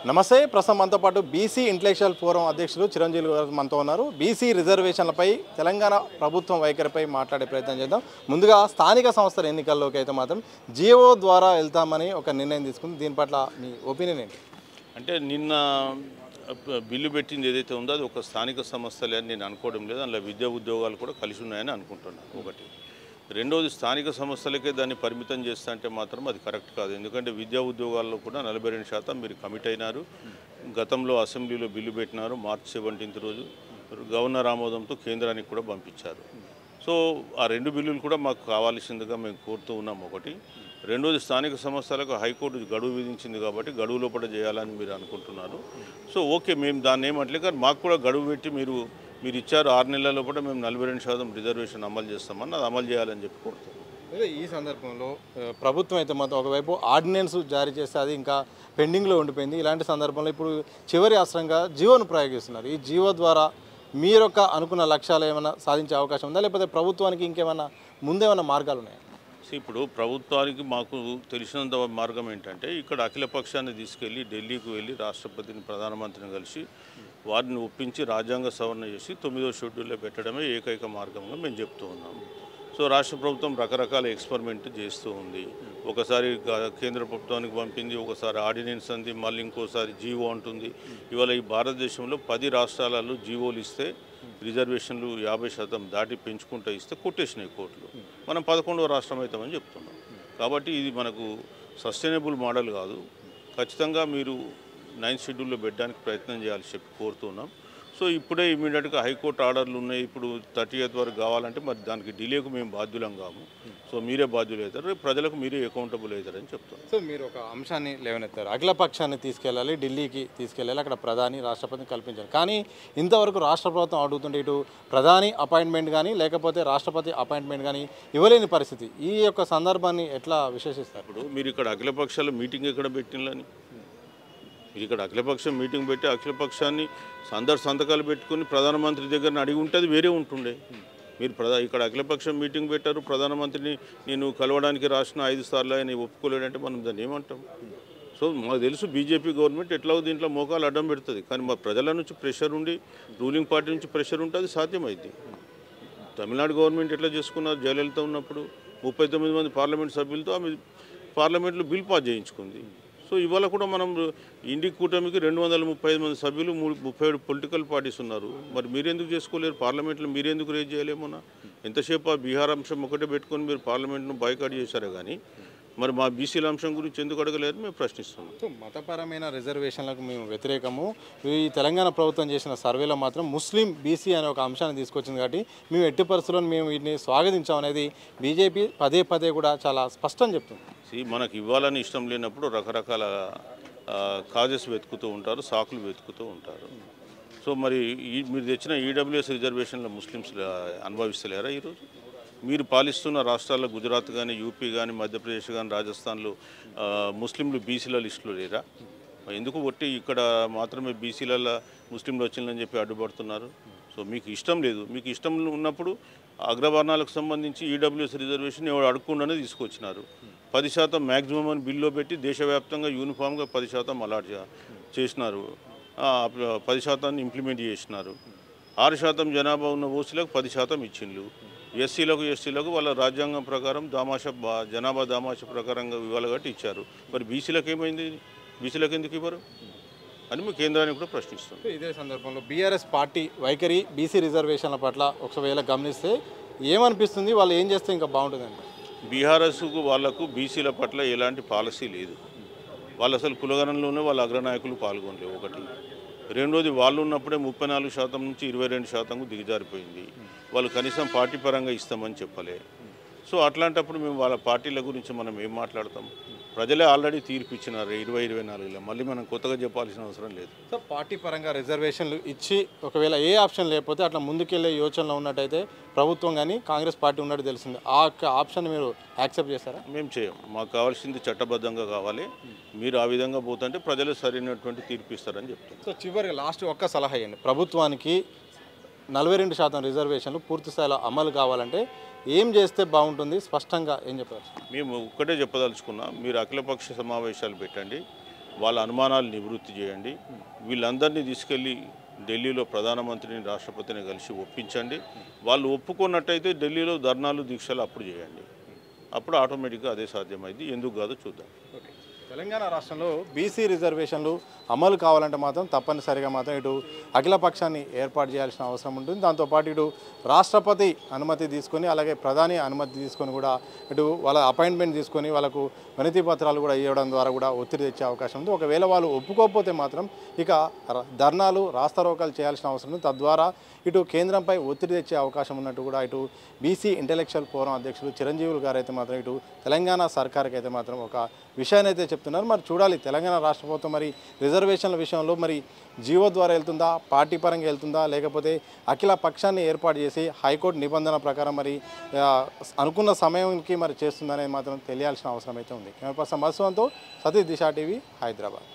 నమస్తే. ప్రస్తుతం మనతో పాటు బీసీ ఇంటలెక్చువల్ ఫోరం అధ్యక్షులు చిరంజీవి గారు మనతో ఉన్నారు. బీసీ రిజర్వేషన్లపై తెలంగాణ ప్రభుత్వం వైఖరిపై మాట్లాడే ప్రయత్నం చేద్దాం. ముందుగా స్థానిక సంస్థల ఎన్నికల్లోకి అయితే మాత్రం జియో ద్వారా వెళ్తామని ఒక నిర్ణయం తీసుకుంది. దీని పట్ల మీ ఒపీనియన్ ఏంటి? అంటే నిన్న బిల్లు పెట్టింది ఏదైతే ఉందో అది ఒక స్థానిక సమస్యలే అని నేను అనుకోవడం లేదు. అందులో విద్యా ఉద్యోగాలు కూడా కలిసి ఉన్నాయని అనుకుంటున్నాను. ఒకటి. రెండవది, స్థానిక సంస్థలకే దాన్ని పరిమితం చేస్తా అంటే మాత్రం అది కరెక్ట్ కాదు. ఎందుకంటే విద్యా ఉద్యోగాల్లో కూడా 42% మీరు కమిట్ అయినారు. గతంలో అసెంబ్లీలో బిల్లు పెట్టినారు. మార్చి 17 రోజు గవర్నర్ ఆమోదంతో కేంద్రానికి కూడా పంపించారు. సో ఆ రెండు బిల్లులు కూడా మాకు కావాల్సిందిగా మేము కోరుతూ ఉన్నాం. ఒకటి. రెండోది, స్థానిక సంస్థలకు హైకోర్టు గడువు విధించింది కాబట్టి గడువు లోపల చేయాలని మీరు అనుకుంటున్నారు. సో ఓకే, మేము దాన్ని ఏమంటలే, కానీ మాకు కూడా గడువు పెట్టి మీరు ఇచ్చారు 6 నెలల లోపల మేము 42% రిజర్వేషన్ అమలు చేస్తామని అది అమలు చేయాలని చెప్పి కోరుతాం. అదే ఈ సందర్భంలో ప్రభుత్వం అయితే మాత్రం ఒకవైపు ఆర్డినెన్స్ జారీ చేస్తే అది ఇంకా పెండింగ్లో ఉండిపోయింది. ఇలాంటి సందర్భంలో ఇప్పుడు చివరి అస్త్రంగా జియోను ప్రయోగిస్తున్నారు. ఈ జియో ద్వారా మీరొక అనుకున్న లక్ష్యాలు ఏమైనా సాధించే అవకాశం ఉందా, లేకపోతే ప్రభుత్వానికి ఇంకేమైనా ముందేమైనా మార్గాలు ఉన్నాయా? ఇప్పుడు ప్రభుత్వానికి మాకు తెలిసినంత మార్గం ఏంటంటే, ఇక్కడ అఖిల పక్షాన్ని తీసుకెళ్ళి ఢిల్లీకి వెళ్ళి రాష్ట్రపతిని ప్రధానమంత్రిని కలిసి వారిని ఒప్పించి రాజ్యాంగ సవరణ చేసి 9వ షెడ్యూల్లో పెట్టడమే ఏకైక మార్గంగా మేము చెప్తూ ఉన్నాము. సో రాష్ట్ర ప్రభుత్వం రకరకాల ఎక్స్పెరిమెంట్ చేస్తూ ఉంది. ఒకసారి కేంద్ర ప్రభుత్వానికి పంపింది, ఒకసారి ఆర్డినెన్స్ అంది, మళ్ళీ ఇంకోసారి జీవో అంటుంది. ఇవాళ ఈ భారతదేశంలో 10 రాష్ట్రాలలో జీవోలు ఇస్తే రిజర్వేషన్లు 50% దాటి పెంచుకుంటూ ఇస్తే కొట్టేసినాయి కోర్టులు. మనం 11వ రాష్ట్రం అవుతామని చెప్తున్నాం. కాబట్టి ఇది మనకు సస్టైనబుల్ మోడల్ కాదు. ఖచ్చితంగా మీరు 9th షెడ్యూల్లో పెట్టడానికి ప్రయత్నం చేయాల్సి చెప్పి కోరుతున్నాం. సో ఇప్పుడే ఇమీడియట్గా హైకోర్టు ఆర్డర్లు ఉన్నాయి. ఇప్పుడు 30th వరకు కావాలంటే మరి దానికి డిలేకు మేము బాధ్యులం కాము. సో మీరే బాధ్యులు అవుతారు, రేపు ప్రజలకు మీరే అకౌంటబుల్ అవుతారని చెప్తాం. సో మీరు ఒక అంశాన్ని లేవనెత్తారు, అఖిల పక్షాన్ని తీసుకెళ్ళాలి, ఢిల్లీకి తీసుకెళ్ళాలి, అక్కడ ప్రధాని రాష్ట్రపతిని కల్పించాలి. కానీ ఇంతవరకు రాష్ట్ర ప్రభుత్వం అడుగుతుంటే ఇటు ప్రధాని అపాయింట్మెంట్ కానీ లేకపోతే రాష్ట్రపతి అపాయింట్మెంట్ కానీ ఇవ్వలేని పరిస్థితి. ఈ యొక్క సందర్భాన్ని ఎట్లా విశ్లేషిస్తారు? ఇప్పుడు మీరు ఇక్కడ అఖిల పక్షాల మీటింగ్ ఎక్కడ పెట్టినని, మీరు ఇక్కడ అఖిలపక్షం మీటింగ్ పెట్టి అఖిలపక్షాన్ని అందరు సంతకాలు పెట్టుకుని ప్రధానమంత్రి దగ్గర అడిగి ఉంటే అది వేరే ఉంటుండే. మీరు ఇక్కడ అఖిలపక్షం మీటింగ్ పెట్టారు, ప్రధానమంత్రిని నేను కలవడానికి రాసిన 5 సార్లు ఆయన ఒప్పుకోలేడంటే మనం దాన్ని ఏమంటాం? సో మాకు తెలుసు బీజేపీ గవర్నమెంట్ ఎట్లాగో దీంట్లో మోకాలు అడ్డం పెడుతుంది. కానీ మా ప్రజల నుంచి ప్రెషర్ ఉండి, రూలింగ్ పార్టీ నుంచి ప్రెషర్ ఉంటే అది సాధ్యమైంది. తమిళనాడు గవర్నమెంట్ ఎట్లా చేసుకున్నారు? జయలలిత ఉన్నప్పుడు 39 మంది పార్లమెంట్ సభ్యులతో ఆమె పార్లమెంట్లో బిల్ పాస్ చేయించుకుంది. సో ఇవాళ కూడా మనం ఇండి కూటమికి 235 మంది సభ్యులు, 37 పొలిటికల్ పార్టీస్ ఉన్నారు. మరి మీరెందుకు చేసుకోలేరు? పార్లమెంట్లో మీరెందుకు రేజ్ చేయలేమన్నా? ఎంతసేపు ఆ బీహార్ అంశం ఒకటే పెట్టుకొని మీరు పార్లమెంట్ను బాయ్కాట్ చేశారే కానీ మరి మా బీసీల అంశం గురించి ఎందుకు అడగలేరు మేము ప్రశ్నిస్తున్నాం. సో మతపరమైన రిజర్వేషన్లకు మేము వ్యతిరేకము. ఈ తెలంగాణ ప్రభుత్వం చేసిన సర్వేలో మాత్రం ముస్లిం బీసీ అనే ఒక అంశాన్ని తీసుకొచ్చింది. కాబట్టి మేము ఎట్టి పరిస్థితుల్లో మేము వీటిని స్వాగతించామనేది బీజేపీ పదే కూడా చాలా స్పష్టం చెప్తుంది. మనకు ఇవ్వాలని ఇష్టం లేనప్పుడు రకరకాల కాజెస్ వెతుకుతూ ఉంటారు, సాకులు వెతుకుతూ ఉంటారు. సో మరి మీరు తెచ్చిన ఈడబ్ల్యూఎస్ రిజర్వేషన్లో ముస్లిమ్స్ అనుభవిస్తలేరా? ఈరోజు మీరు పాలిస్తున్న రాష్ట్రాల్లో గుజరాత్ కానీ, యూపీ కానీ, మధ్యప్రదేశ్ కానీ, రాజస్థాన్లో ముస్లింలు బీసీల లిస్టులో లేరా? ఎందుకు ఒట్టి ఇక్కడ మాత్రమే బీసీలలో ముస్లింలు వచ్చిందని చెప్పి అడ్డుపడుతున్నారు? సో మీకు ఇష్టం లేదు. మీకు ఇష్టం ఉన్నప్పుడు అగ్రవర్ణాలకు సంబంధించి ఈడబ్ల్యూఎస్ రిజర్వేషన్ ఎవరు అడుక్కుండానే తీసుకొచ్చినారు. 10% మ్యాక్సిమం అని బిల్లో పెట్టి దేశవ్యాప్తంగా యూనిఫామ్గా 10% అలాట్ చేసినారు. 10% ఇంప్లిమెంట్ చేసినారు. 6% జనాభా ఉన్న ఓసీలకు 10% ఇచ్చిండ్రు. ఎస్సీలకు వాళ్ళ రాజ్యాంగం ప్రకారం జనాభా దామాష ప్రకారంగా ఇవ్వాలి కాబట్టి ఇచ్చారు. మరి బీసీలకు ఏమైంది? బీసీలకు ఎందుకు ఇవ్వరు అని మేము కేంద్రాన్ని కూడా ప్రశ్నిస్తాం. ఇదే సందర్భంలో బీఆర్ఎస్ పార్టీ వైఖరి బీసీ రిజర్వేషన్ల పట్ల ఒకవేళ గమనిస్తే ఏమనిపిస్తుంది? వాళ్ళు ఏం చేస్తే ఇంకా బాగుంటుందండి? బీఆర్ఎస్కు వాళ్లకు బీసీల పట్ల ఎలాంటి పాలసీ లేదు. వాళ్ళు అసలు కులగణంలోనే వాళ్ళ అగ్రనాయకులు పాల్గొనలేవు. ఒకటి. రెండోది, వాళ్ళు ఉన్నప్పుడే 34% నుంచి 22% దిగజారిపోయింది. వాళ్ళు కనీసం పార్టీ పరంగా ఇస్తామని చెప్పలే. సో అట్లాంటప్పుడు మేము వాళ్ళ పార్టీల గురించి మనం ఏం మాట్లాడతాం? ప్రజలే ఆల్రెడీ తీర్పు ఇచ్చినారు 2024లో. మళ్ళీ మనం కొత్తగా చెప్పాల్సిన అవసరం లేదు. సో పార్టీ పరంగా రిజర్వేషన్లు ఇచ్చి ఒకవేళ ఏ ఆప్షన్ లేకపోతే అట్లా ముందుకెళ్ళే యోచనలో ఉన్నట్టయితే ప్రభుత్వం కానీ కాంగ్రెస్ పార్టీ ఉన్నట్టు తెలిసింది. ఆ ఆప్షన్ మీరు యాక్సెప్ట్ చేస్తారా? మేము చేయం. మాకు కావాల్సింది చట్టబద్ధంగా కావాలి. మీరు ఆ విధంగా పోతుంటే ప్రజలు సరైనటువంటి తీర్పు ఇస్తారని చెప్తారు. సో చివరిగా లాస్ట్ ఒక్క సలహా ఇవ్వండి. ప్రభుత్వానికి 42% రిజర్వేషన్లు పూర్తి స్థాయిలో అమలు కావాలంటే ఏం చేస్తే బాగుంటుంది? స్పష్టంగా ఏం చెప్పారు? మేము ఒక్కటే చెప్పదలుచుకున్నాం, మీరు అఖిలపక్ష సమావేశాలు పెట్టండి. వాళ్ళ అనుమానాలు నివృత్తి చేయండి. వీళ్ళందరినీ తీసుకెళ్ళి ఢిల్లీలో ప్రధానమంత్రిని రాష్ట్రపతిని కలిసి ఒప్పించండి. వాళ్ళు ఒప్పుకున్నట్టయితే ఢిల్లీలో ధర్నాలు దీక్షలు అప్పుడు చేయండి. అప్పుడు ఆటోమేటిక్గా అదే సాధ్యమైంది. ఎందుకు కాదో చూద్దాం. తెలంగాణ రాష్ట్రంలో బీసీ రిజర్వేషన్లు అమలు కావాలంటే మాత్రం తప్పనిసరిగా మాత్రం ఇటు అఖిల పక్షాన్ని ఏర్పాటు చేయాల్సిన అవసరం ఉంటుంది. దాంతోపాటు ఇటు రాష్ట్రపతి అనుమతి తీసుకొని అలాగే ప్రధాని అనుమతి తీసుకొని కూడా ఇటు వాళ్ళ అపాయింట్మెంట్ తీసుకొని వాళ్ళకు వినతి పత్రాలు కూడా ఇవ్వడం ద్వారా కూడా ఒత్తిడి తెచ్చే అవకాశం ఉంది. ఒకవేళ వాళ్ళు ఒప్పుకోకపోతే మాత్రం ఇక ధర్నాలు రాస్తారోకాలు చేయాల్సిన అవసరం ఉంది. తద్వారా ఇటు కేంద్రంపై ఒత్తిడి తెచ్చే అవకాశం ఉన్నట్టు కూడా ఇటు బీసీ ఇంటెలెక్చువల్ ఫోరం అధ్యక్షులు చిరంజీవులు గారు అయితే మాత్రం ఇటు తెలంగాణ సర్కార్కి అయితే మాత్రం ఒక విషయాన్ని అయితే చెప్తున్నారు. మరి చూడాలి తెలంగాణ రాష్ట్ర ప్రభుత్వం మరి రిజర్వేషన్ల విషయంలో మరి జీవో ద్వారా వెళ్తుందా, పార్టీ పరంగా వెళ్తుందా, లేకపోతే అఖిల పక్షాన్ని ఏర్పాటు చేసి హైకోర్టు నిబంధన ప్రకారం మరి అనుకున్న సమయానికి మరి చేస్తుందనేది మాత్రం తెలియాల్సిన అవసరం అయితే ఉంది. కెమెరా పర్సన్ మధుసూదన్తో సతీష్, దిశ టీవీ, హైదరాబాద్.